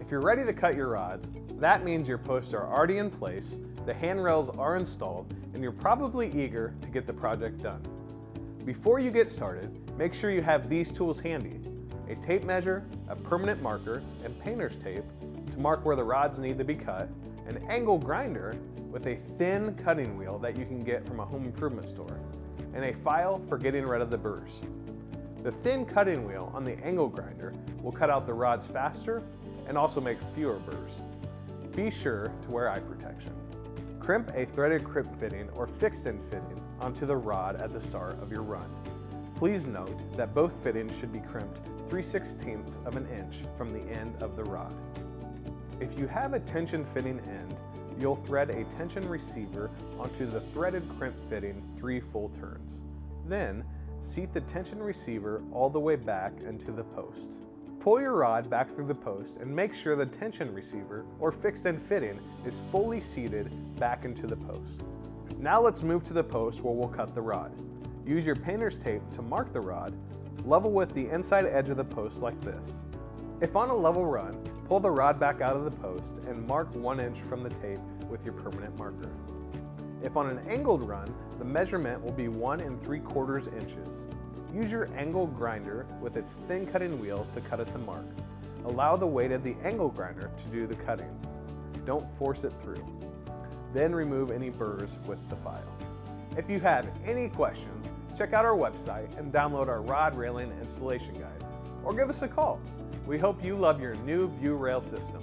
If you're ready to cut your rods, that means your posts are already in place, the handrails are installed, and you're probably eager to get the project done. Before you get started, make sure you have these tools handy: a tape measure, a permanent marker, and painter's tape to mark where the rods need to be cut, an angle grinder with a thin cutting wheel that you can get from a home improvement store, and a file for getting rid of the burrs. The thin cutting wheel on the angle grinder will cut out the rods faster and also make fewer burrs. Be sure to wear eye protection. Crimp a threaded crimp fitting or fixed-end fitting onto the rod at the start of your run. Please note that both fittings should be crimped 3/16 of an inch from the end of the rod. If you have a tension fitting end, you'll thread a tension receiver onto the threaded crimp fitting 3 full turns. Then, seat the tension receiver all the way back into the post. Pull your rod back through the post and make sure the tension receiver or fixed end fitting is fully seated back into the post. Now let's move to the post where we'll cut the rod. Use your painter's tape to mark the rod, level with the inside edge of the post like this. If on a level run, pull the rod back out of the post and mark 1 inch from the tape with your permanent marker. If on an angled run, the measurement will be 1 3/4 inches. Use your angle grinder with its thin cutting wheel to cut at the mark. Allow the weight of the angle grinder to do the cutting. Don't force it through. Then remove any burrs with the file. If you have any questions, check out our website and download our rod railing installation guide, or give us a call. We hope you love your new Viewrail system.